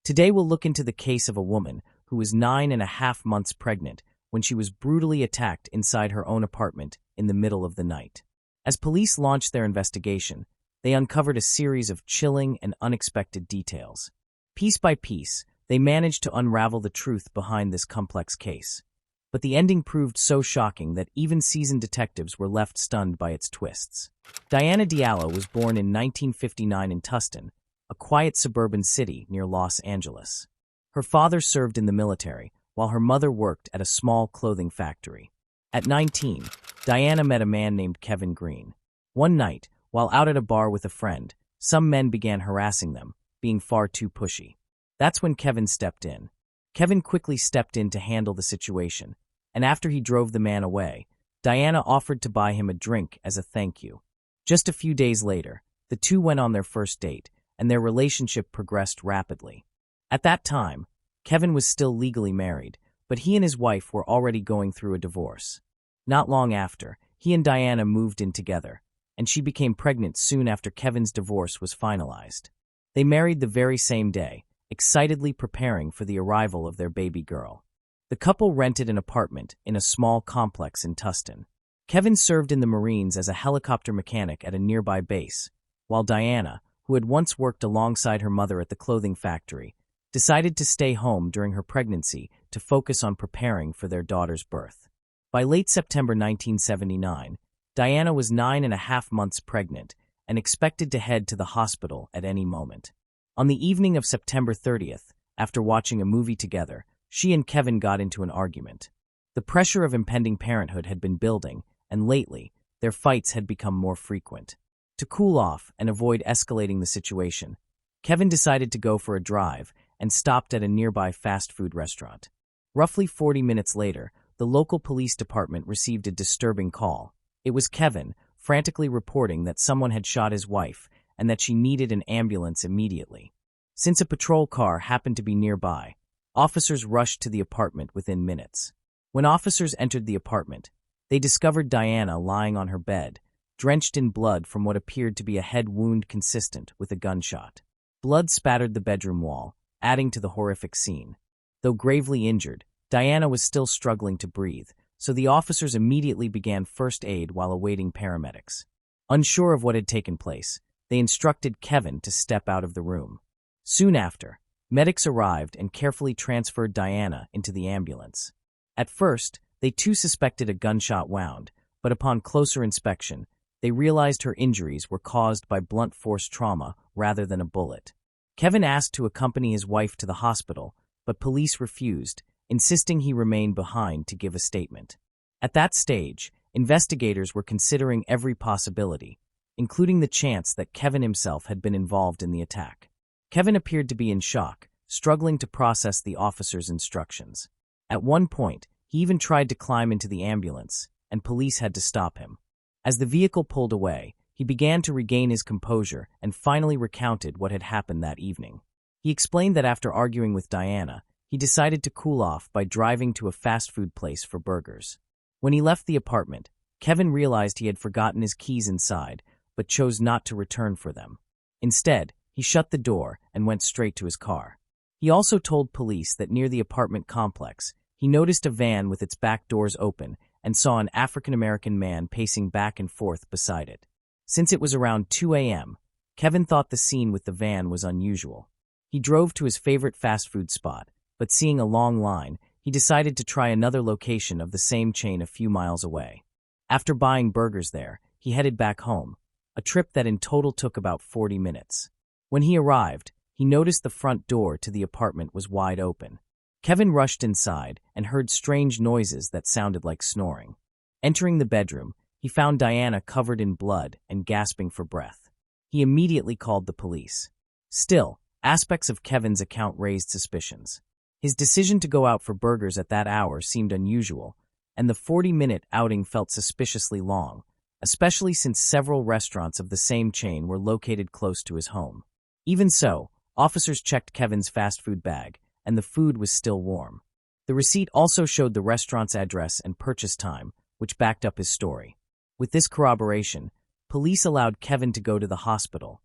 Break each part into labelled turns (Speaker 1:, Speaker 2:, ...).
Speaker 1: Today we'll look into the case of a woman who was 9.5 months pregnant when she was brutally attacked inside her own apartment in the middle of the night. As police launched their investigation, they uncovered a series of chilling and unexpected details. Piece by piece, they managed to unravel the truth behind this complex case. But the ending proved so shocking that even seasoned detectives were left stunned by its twists. Diana Diallo was born in 1959 in Tustin, a quiet suburban city near Los Angeles. Her father served in the military, while her mother worked at a small clothing factory. At 19, Diana met a man named Kevin Green. One night, while out at a bar with a friend, some men began harassing them, being far too pushy. That's when Kevin stepped in. Kevin quickly stepped in to handle the situation, and after he drove the man away, Diana offered to buy him a drink as a thank you. Just a few days later, the two went on their first date, and their relationship progressed rapidly. At that time, Kevin was still legally married, but he and his wife were already going through a divorce. Not long after, he and Diana moved in together, and she became pregnant soon after Kevin's divorce was finalized. They married the very same day, excitedly preparing for the arrival of their baby girl. The couple rented an apartment in a small complex in Tustin. Kevin served in the Marines as a helicopter mechanic at a nearby base, while Diana, who had once worked alongside her mother at the clothing factory, decided to stay home during her pregnancy to focus on preparing for their daughter's birth. By late September 1979, Diana was 9.5 months pregnant and expected to head to the hospital at any moment. On the evening of September 30th, after watching a movie together, she and Kevin got into an argument. The pressure of impending parenthood had been building, and lately, their fights had become more frequent. To cool off and avoid escalating the situation, Kevin decided to go for a drive and stopped at a nearby fast food restaurant. Roughly 40 minutes later, the local police department received a disturbing call. It was Kevin, frantically reporting that someone had shot his wife and that she needed an ambulance immediately. Since a patrol car happened to be nearby, officers rushed to the apartment within minutes. When officers entered the apartment, they discovered Diana lying on her bed, drenched in blood from what appeared to be a head wound consistent with a gunshot. Blood spattered the bedroom wall, adding to the horrific scene. Though gravely injured, Diana was still struggling to breathe, so the officers immediately began first aid while awaiting paramedics. Unsure of what had taken place, they instructed Kevin to step out of the room. Soon after, medics arrived and carefully transferred Diana into the ambulance. At first, they too suspected a gunshot wound, but upon closer inspection, they realized her injuries were caused by blunt force trauma rather than a bullet. Kevin asked to accompany his wife to the hospital, but police refused, insisting he remain behind to give a statement. At that stage, investigators were considering every possibility, including the chance that Kevin himself had been involved in the attack. Kevin appeared to be in shock, struggling to process the officer's instructions. At one point, he even tried to climb into the ambulance, and police had to stop him. As the vehicle pulled away, he began to regain his composure and finally recounted what had happened that evening. He explained that after arguing with Diana, he decided to cool off by driving to a fast food place for burgers. When he left the apartment, Kevin realized he had forgotten his keys inside, but chose not to return for them. Instead, he shut the door and went straight to his car. He also told police that near the apartment complex, he noticed a van with its back doors open and saw an African-American man pacing back and forth beside it. Since it was around 2 a.m., Kevin thought the scene with the van was unusual. He drove to his favorite fast food spot, but seeing a long line, he decided to try another location of the same chain a few miles away. After buying burgers there, he headed back home, a trip that in total took about 40 minutes. When he arrived, he noticed the front door to the apartment was wide open. Kevin rushed inside and heard strange noises that sounded like snoring. Entering the bedroom, he found Diana covered in blood and gasping for breath. He immediately called the police. Still, aspects of Kevin's account raised suspicions. His decision to go out for burgers at that hour seemed unusual, and the 40-minute outing felt suspiciously long, especially since several restaurants of the same chain were located close to his home. Even so, officers checked Kevin's fast food bag, and the food was still warm. The receipt also showed the restaurant's address and purchase time, which backed up his story. With this corroboration, police allowed Kevin to go to the hospital,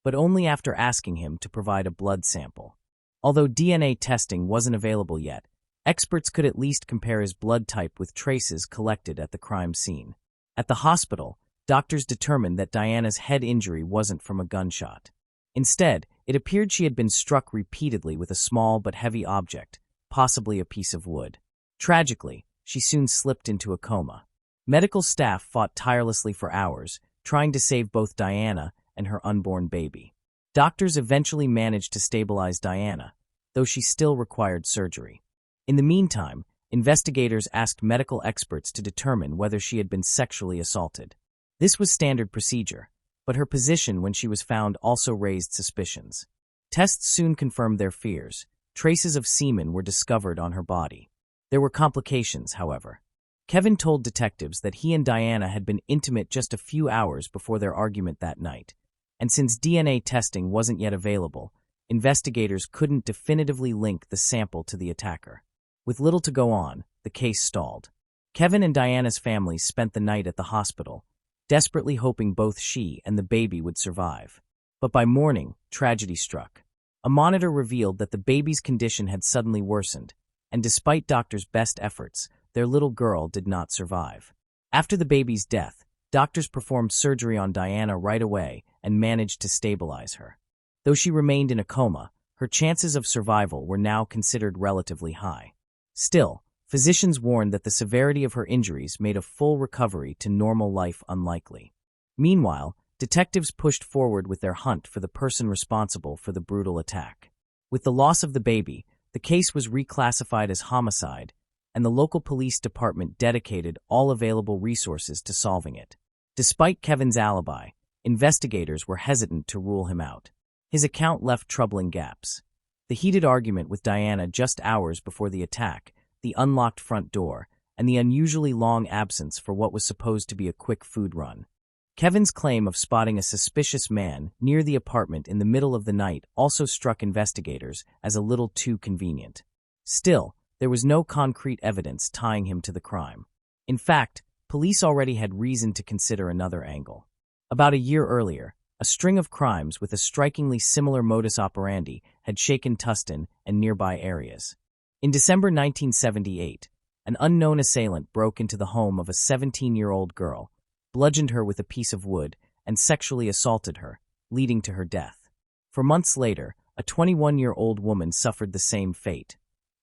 Speaker 1: but only after asking him to provide a blood sample. Although DNA testing wasn't available yet, experts could at least compare his blood type with traces collected at the crime scene. At the hospital, doctors determined that Diana's head injury wasn't from a gunshot. Instead, it appeared she had been struck repeatedly with a small but heavy object, possibly a piece of wood. Tragically, she soon slipped into a coma. Medical staff fought tirelessly for hours, trying to save both Diana and her unborn baby. Doctors eventually managed to stabilize Diana, though she still required surgery. In the meantime, investigators asked medical experts to determine whether she had been sexually assaulted. This was standard procedure, but her position when she was found also raised suspicions. Tests soon confirmed their fears. Traces of semen were discovered on her body. There were complications, however. Kevin told detectives that he and Diana had been intimate just a few hours before their argument that night, and since DNA testing wasn't yet available, investigators couldn't definitively link the sample to the attacker. With little to go on, the case stalled. Kevin and Diana's families spent the night at the hospital, desperately hoping both she and the baby would survive. But by morning, tragedy struck. A monitor revealed that the baby's condition had suddenly worsened, and despite doctors' best efforts, their little girl did not survive. After the baby's death, doctors performed surgery on Diana right away and managed to stabilize her. Though she remained in a coma, her chances of survival were now considered relatively high. Still, physicians warned that the severity of her injuries made a full recovery to normal life unlikely. Meanwhile, detectives pushed forward with their hunt for the person responsible for the brutal attack. With the loss of the baby, the case was reclassified as homicide, and the local police department dedicated all available resources to solving it. Despite Kevin's alibi, investigators were hesitant to rule him out. His account left troubling gaps. The heated argument with Diana just hours before the attack, the unlocked front door, and the unusually long absence for what was supposed to be a quick food run. Kevin's claim of spotting a suspicious man near the apartment in the middle of the night also struck investigators as a little too convenient. Still, there was no concrete evidence tying him to the crime. In fact, police already had reason to consider another angle. About a year earlier, a string of crimes with a strikingly similar modus operandi had shaken Tustin and nearby areas. In December 1978, an unknown assailant broke into the home of a 17-year-old girl, bludgeoned her with a piece of wood, and sexually assaulted her, leading to her death. For months later, a 21-year-old woman suffered the same fate.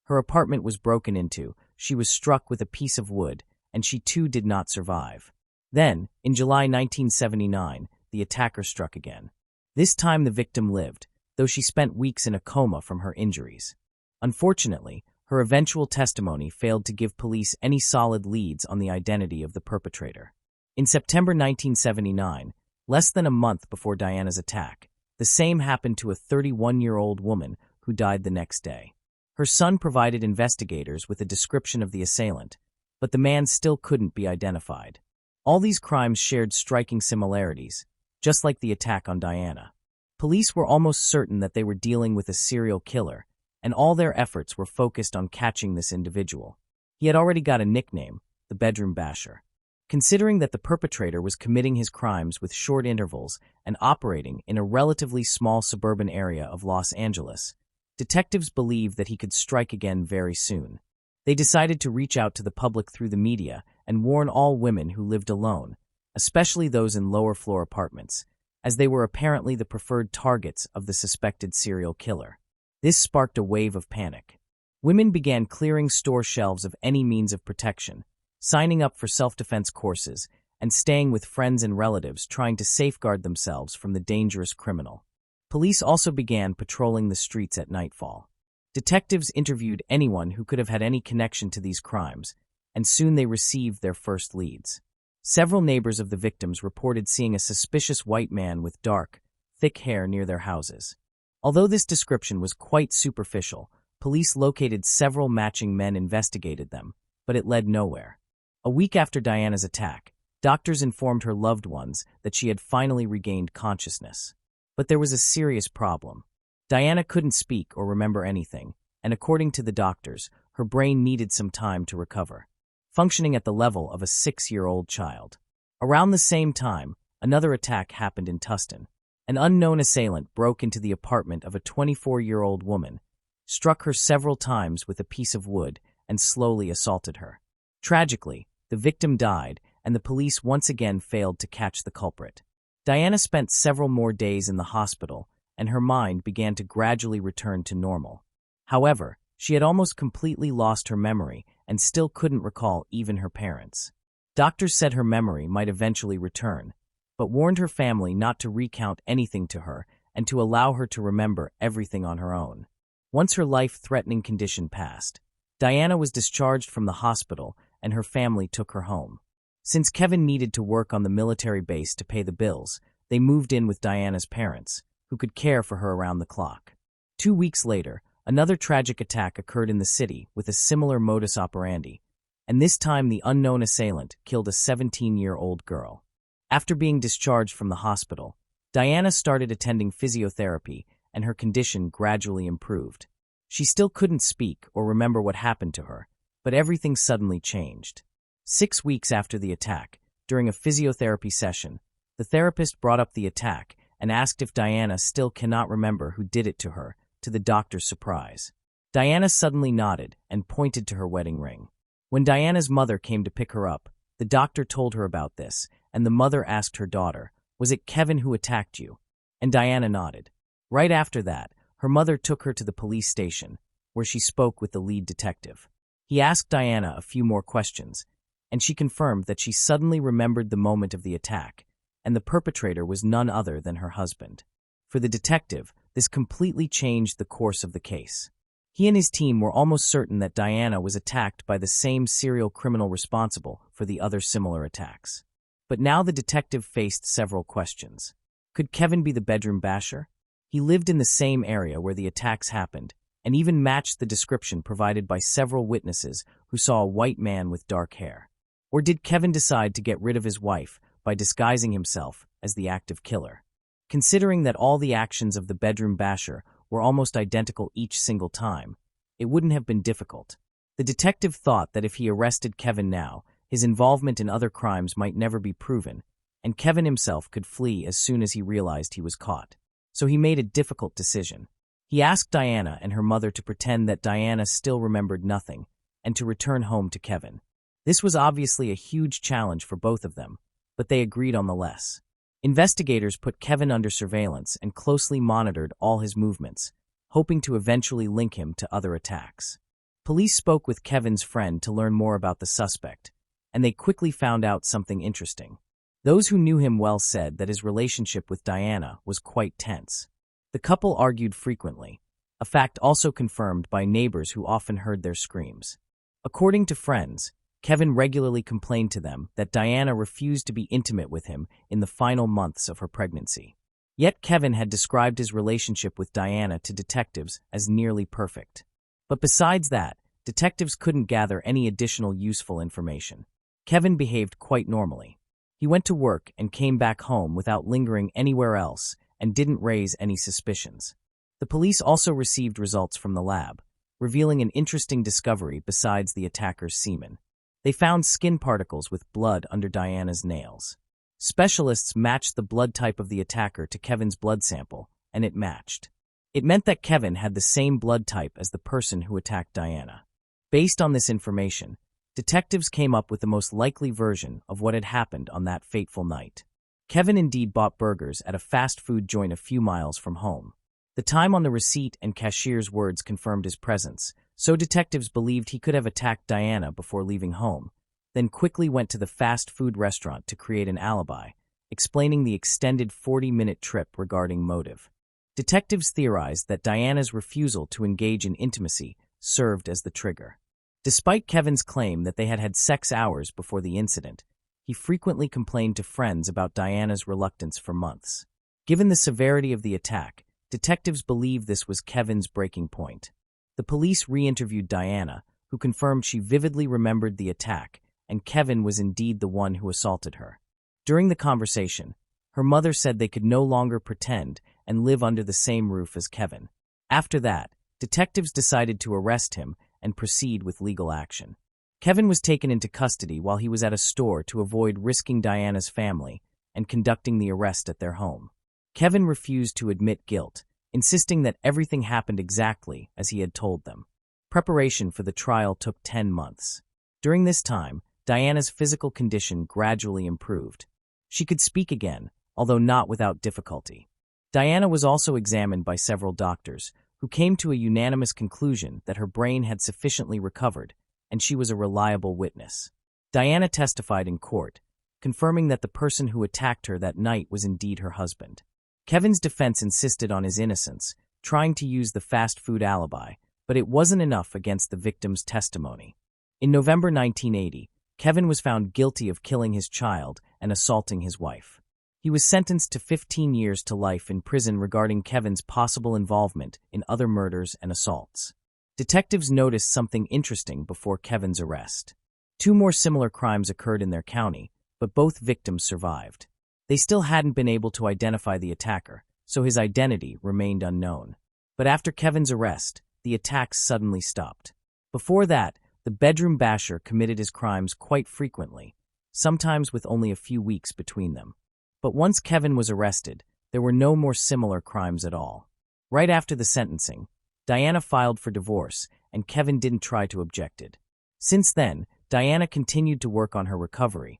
Speaker 1: Her apartment was broken into, she was struck with a piece of wood, and she too did not survive. Then, in July 1979, the attacker struck again. This time the victim lived, though she spent weeks in a coma from her injuries. Unfortunately, her eventual testimony failed to give police any solid leads on the identity of the perpetrator. In September 1979, less than a month before Diana's attack, the same happened to a 31-year-old woman who died the next day. Her son provided investigators with a description of the assailant, but the man still couldn't be identified. All these crimes shared striking similarities, just like the attack on Diana. Police were almost certain that they were dealing with a serial killer, and all their efforts were focused on catching this individual. He had already got a nickname, the bedroom basher. Considering that the perpetrator was committing his crimes with short intervals and operating in a relatively small suburban area of Los Angeles, detectives believed that he could strike again very soon. They decided to reach out to the public through the media and warn all women who lived alone, especially those in lower-floor apartments, as they were apparently the preferred targets of the suspected serial killer. This sparked a wave of panic. Women began clearing store shelves of any means of protection, signing up for self-defense courses, and staying with friends and relatives trying to safeguard themselves from the dangerous criminal. Police also began patrolling the streets at nightfall. Detectives interviewed anyone who could have had any connection to these crimes, and soon they received their first leads. Several neighbors of the victims reported seeing a suspicious white man with dark, thick hair near their houses. Although this description was quite superficial, police located several matching men and investigated them, but it led nowhere. A week after Diana's attack, doctors informed her loved ones that she had finally regained consciousness. But there was a serious problem. Diana couldn't speak or remember anything, and according to the doctors, her brain needed some time to recover, functioning at the level of a 6-year-old child. Around the same time, another attack happened in Tustin. An unknown assailant broke into the apartment of a 24-year-old woman, struck her several times with a piece of wood, and slowly assaulted her. Tragically, the victim died, and the police once again failed to catch the culprit. Diana spent several more days in the hospital, and her mind began to gradually return to normal. However, she had almost completely lost her memory and still couldn't recall even her parents. Doctors said her memory might eventually return, but warned her family not to recount anything to her and to allow her to remember everything on her own. Once her life-threatening condition passed, Diana was discharged from the hospital and her family took her home. Since Kevin needed to work on the military base to pay the bills, they moved in with Diana's parents, who could care for her around the clock. 2 weeks later, another tragic attack occurred in the city with a similar modus operandi, and this time the unknown assailant killed a 17-year-old girl. After being discharged from the hospital, Diana started attending physiotherapy and her condition gradually improved. She still couldn't speak or remember what happened to her, but everything suddenly changed. 6 weeks after the attack, during a physiotherapy session, the therapist brought up the attack and asked if Diana still cannot remember who did it to her, to the doctor's surprise. Diana suddenly nodded and pointed to her wedding ring. When Diana's mother came to pick her up, the doctor told her about this, and the mother asked her daughter, "Was it Kevin who attacked you?" And Diana nodded. Right after that, her mother took her to the police station, where she spoke with the lead detective. He asked Diana a few more questions, and she confirmed that she suddenly remembered the moment of the attack, and the perpetrator was none other than her husband. For the detective, this completely changed the course of the case. He and his team were almost certain that Diana was attacked by the same serial criminal responsible for the other similar attacks. But now the detective faced several questions. Could Kevin be the bedroom basher? He lived in the same area where the attacks happened, and even matched the description provided by several witnesses who saw a white man with dark hair. Or did Kevin decide to get rid of his wife by disguising himself as the active killer? Considering that all the actions of the bedroom basher were almost identical each single time, it wouldn't have been difficult. The detective thought that if he arrested Kevin now, his involvement in other crimes might never be proven, and Kevin himself could flee as soon as he realized he was caught. So he made a difficult decision. He asked Diana and her mother to pretend that Diana still remembered nothing, and to return home to Kevin. This was obviously a huge challenge for both of them, but they agreed on the less. Investigators put Kevin under surveillance and closely monitored all his movements, hoping to eventually link him to other attacks. Police spoke with Kevin's friend to learn more about the suspect, and they quickly found out something interesting. Those who knew him well said that his relationship with Diana was quite tense. The couple argued frequently, a fact also confirmed by neighbors who often heard their screams. According to friends, Kevin regularly complained to them that Diana refused to be intimate with him in the final months of her pregnancy. Yet Kevin had described his relationship with Diana to detectives as nearly perfect. But besides that, detectives couldn't gather any additional useful information. Kevin behaved quite normally. He went to work and came back home without lingering anywhere else and didn't raise any suspicions. The police also received results from the lab, revealing an interesting discovery besides the attacker's semen. They found skin particles with blood under Diana's nails. Specialists matched the blood type of the attacker to Kevin's blood sample, and it matched. It meant that Kevin had the same blood type as the person who attacked Diana. Based on this information, detectives came up with the most likely version of what had happened on that fateful night. Kevin indeed bought burgers at a fast food joint a few miles from home. The time on the receipt and cashier's words confirmed his presence, so detectives believed he could have attacked Diana before leaving home, then quickly went to the fast food restaurant to create an alibi, explaining the extended 40-minute trip regarding motive. Detectives theorized that Diana's refusal to engage in intimacy served as the trigger. Despite Kevin's claim that they had had sex hours before the incident, he frequently complained to friends about Diana's reluctance for months. Given the severity of the attack, detectives believe this was Kevin's breaking point. The police re-interviewed Diana, who confirmed she vividly remembered the attack, and Kevin was indeed the one who assaulted her. During the conversation, her mother said they could no longer pretend and live under the same roof as Kevin. After that, detectives decided to arrest him and proceed with legal action. Kevin was taken into custody while he was at a store to avoid risking Diana's family and conducting the arrest at their home. Kevin refused to admit guilt, insisting that everything happened exactly as he had told them. Preparation for the trial took 10 months. During this time, Diana's physical condition gradually improved. She could speak again, although not without difficulty. Diana was also examined by several doctors, who came to a unanimous conclusion that her brain had sufficiently recovered, and she was a reliable witness. Diana testified in court, confirming that the person who attacked her that night was indeed her husband. Kevin's defense insisted on his innocence, trying to use the fast food alibi, but it wasn't enough against the victim's testimony. In November 1980, Kevin was found guilty of killing his child and assaulting his wife. He was sentenced to 15 years to life in prison regarding Kevin's possible involvement in other murders and assaults. Detectives noticed something interesting before Kevin's arrest. 2 more similar crimes occurred in their county, but both victims survived. They still hadn't been able to identify the attacker, so his identity remained unknown. But after Kevin's arrest, the attacks suddenly stopped. Before that, the bedroom basher committed his crimes quite frequently, sometimes with only a few weeks between them. But once Kevin was arrested, there were no more similar crimes at all. Right after the sentencing, Diana filed for divorce, and Kevin didn't try to object it. Since then, Diana continued to work on her recovery,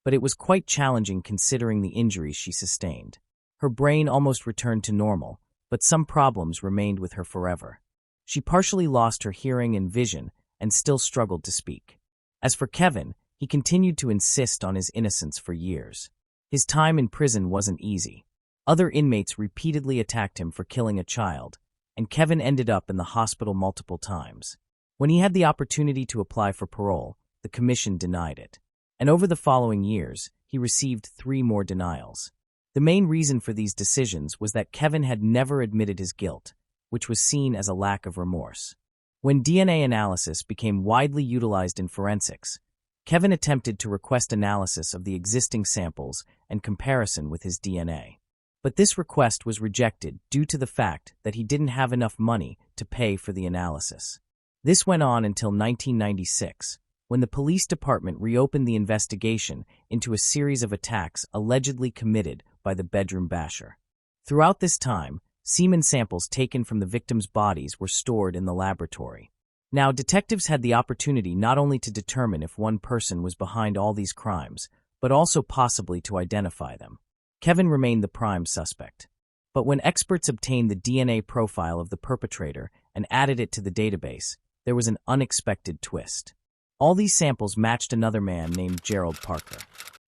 Speaker 1: but it was quite challenging considering the injuries she sustained. Her brain almost returned to normal, but some problems remained with her forever. She partially lost her hearing and vision and still struggled to speak. As for Kevin, he continued to insist on his innocence for years. His time in prison wasn't easy. Other inmates repeatedly attacked him for killing a child, and Kevin ended up in the hospital multiple times. When he had the opportunity to apply for parole, the commission denied it. And over the following years, he received 3 more denials. The main reason for these decisions was that Kevin had never admitted his guilt, which was seen as a lack of remorse. When DNA analysis became widely utilized in forensics, Kevin attempted to request analysis of the existing samples and comparison with his DNA. But this request was rejected due to the fact that he didn't have enough money to pay for the analysis. This went on until 1996, when the police department reopened the investigation into a series of attacks allegedly committed by the bedroom basher. Throughout this time, semen samples taken from the victims' bodies were stored in the laboratory. Now, detectives had the opportunity not only to determine if one person was behind all these crimes, but also possibly to identify them. Kevin remained the prime suspect. But when experts obtained the DNA profile of the perpetrator and added it to the database, there was an unexpected twist. All these samples matched another man named Gerald Parker.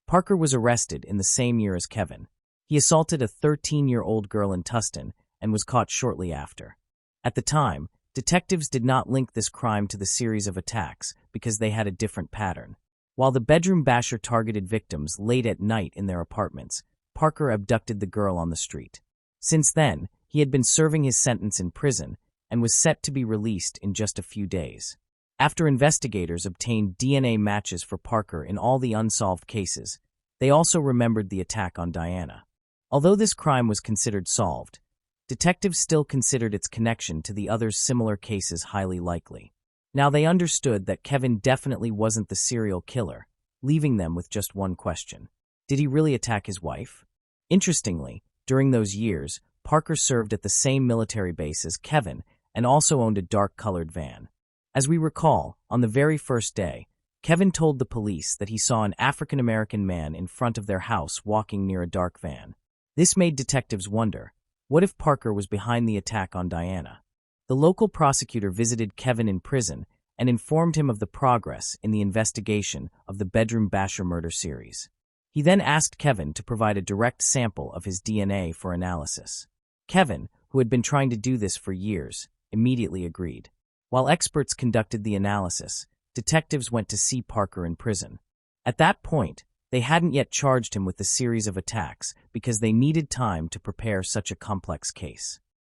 Speaker 1: Parker was arrested in the same year as Kevin. He assaulted a 13-year-old girl in Tustin and was caught shortly after. At the time, detectives did not link this crime to the series of attacks because they had a different pattern. While the bedroom basher targeted victims late at night in their apartments, Parker abducted the girl on the street. Since then, he had been serving his sentence in prison and was set to be released in just a few days. After investigators obtained DNA matches for Parker in all the unsolved cases, they also remembered the attack on Diana. Although this crime was considered solved, detectives still considered its connection to the other similar cases highly likely. Now they understood that Kevin definitely wasn't the serial killer, leaving them with just one question. Did he really attack his wife? Interestingly, during those years, Parker served at the same military base as Kevin and also owned a dark-colored van. As we recall, on the very first day, Kevin told the police that he saw an African-American man in front of their house walking near a dark van. This made detectives wonder, what if Parker was behind the attack on Diana? The local prosecutor visited Kevin in prison and informed him of the progress in the investigation of the bedroom basher murder series. He then asked Kevin to provide a direct sample of his DNA for analysis. Kevin, who had been trying to do this for years, immediately agreed. While experts conducted the analysis, detectives went to see Parker in prison. At that point, they hadn't yet charged him with the series of attacks because they needed time to prepare such a complex case.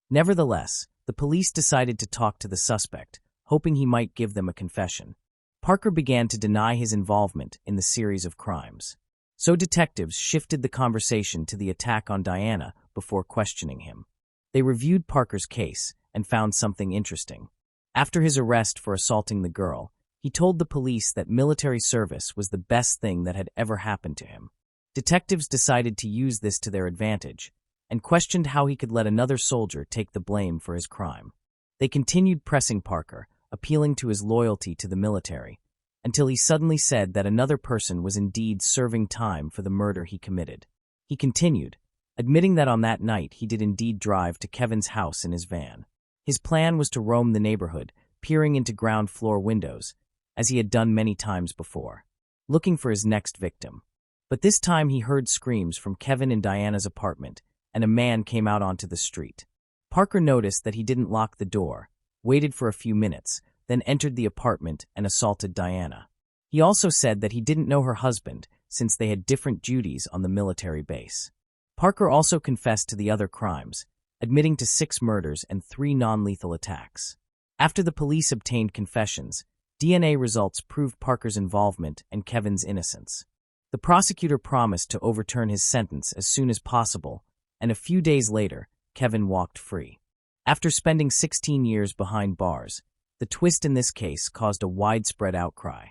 Speaker 1: Nevertheless, the police decided to talk to the suspect, hoping he might give them a confession. Parker began to deny his involvement in the series of crimes. So detectives shifted the conversation to the attack on Diana before questioning him. They reviewed Parker's case and found something interesting. After his arrest for assaulting the girl, he told the police that military service was the best thing that had ever happened to him. Detectives decided to use this to their advantage and questioned how he could let another soldier take the blame for his crime. They continued pressing Parker, appealing to his loyalty to the military, until he suddenly said that another person was indeed serving time for the murder he committed. He continued, admitting that on that night he did indeed drive to Kevin's house in his van. His plan was to roam the neighborhood, peering into ground-floor windows, as he had done many times before, looking for his next victim. But this time he heard screams from Kevin in Diana's apartment, and a man came out onto the street. Parker noticed that he didn't lock the door, waited for a few minutes, then entered the apartment and assaulted Diana. He also said that he didn't know her husband, since they had different duties on the military base. Parker also confessed to the other crimes, admitting to 6 murders and 3 non-lethal attacks. After the police obtained confessions, DNA results proved Parker's involvement and Kevin's innocence. The prosecutor promised to overturn his sentence as soon as possible, and a few days later, Kevin walked free. After spending 16 years behind bars, the twist in this case caused a widespread outcry.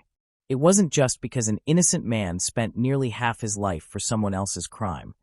Speaker 1: It wasn't just because an innocent man spent nearly half his life for someone else's crime,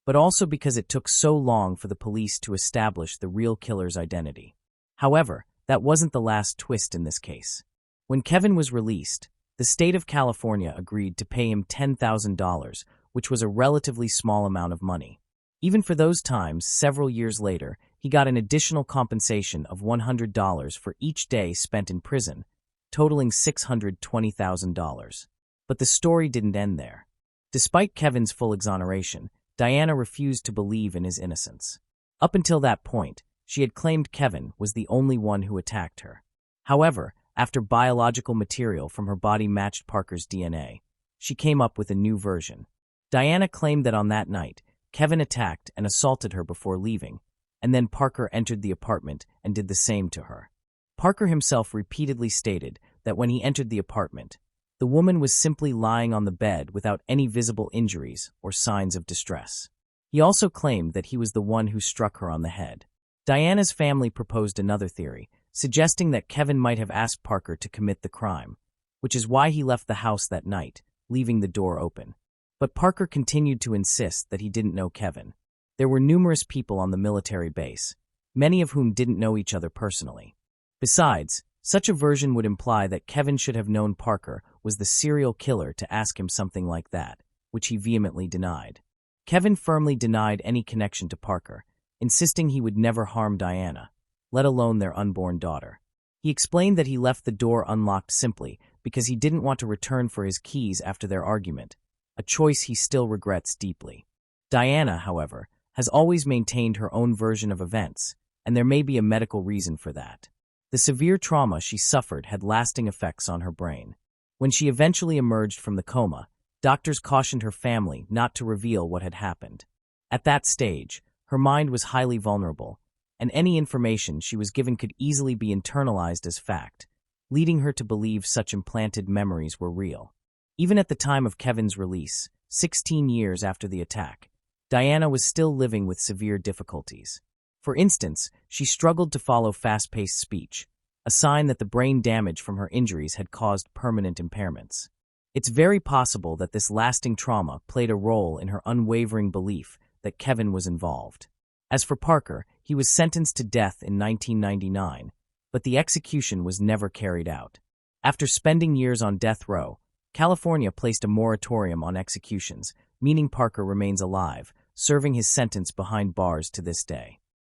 Speaker 1: but also because it took so long for the police to establish the real killer's identity. However, that wasn't the last twist in this case. When Kevin was released, the state of California agreed to pay him $10,000, which was a relatively small amount of money. Even for those times, several years later, he got an additional compensation of $100 for each day spent in prison, totaling $620,000. But the story didn't end there. Despite Kevin's full exoneration, Diana refused to believe in his innocence. Up until that point, she had claimed Kevin was the only one who attacked her. However, after biological material from her body matched Parker's DNA, she came up with a new version. Diana claimed that on that night, Kevin attacked and assaulted her before leaving, and then Parker entered the apartment and did the same to her. Parker himself repeatedly stated that when he entered the apartment, the woman was simply lying on the bed without any visible injuries or signs of distress. He also claimed that he was the one who struck her on the head. Diana's family proposed another theory, suggesting that Kevin might have asked Parker to commit the crime, which is why he left the house that night, leaving the door open. But Parker continued to insist that he didn't know Kevin. There were numerous people on the military base, many of whom didn't know each other personally. Besides, such a version would imply that Kevin should have known Parker was the serial killer to ask him something like that, which he vehemently denied. Kevin firmly denied any connection to Parker, insisting he would never harm Diana, let alone their unborn daughter. He explained that he left the door unlocked simply because he didn't want to return for his keys after their argument, a choice he still regrets deeply. Diana, however, has always maintained her own version of events, and there may be a medical reason for that. The severe trauma she suffered had lasting effects on her brain. When she eventually emerged from the coma, doctors cautioned her family not to reveal what had happened. At that stage, her mind was highly vulnerable, and any information she was given could easily be internalized as fact, leading her to believe such implanted memories were real. Even at the time of Kevin's release, 16 years after the attack, Diana was still living with severe difficulties. For instance, she struggled to follow fast-paced speech, a sign that the brain damage from her injuries had caused permanent impairments. It's very possible that this lasting trauma played a role in her unwavering belief that Kevin was involved. As for Parker, he was sentenced to death in 1999, but the execution was never carried out. After spending years on death row, California placed a moratorium on executions, meaning Parker remains alive, serving his sentence behind bars to this day.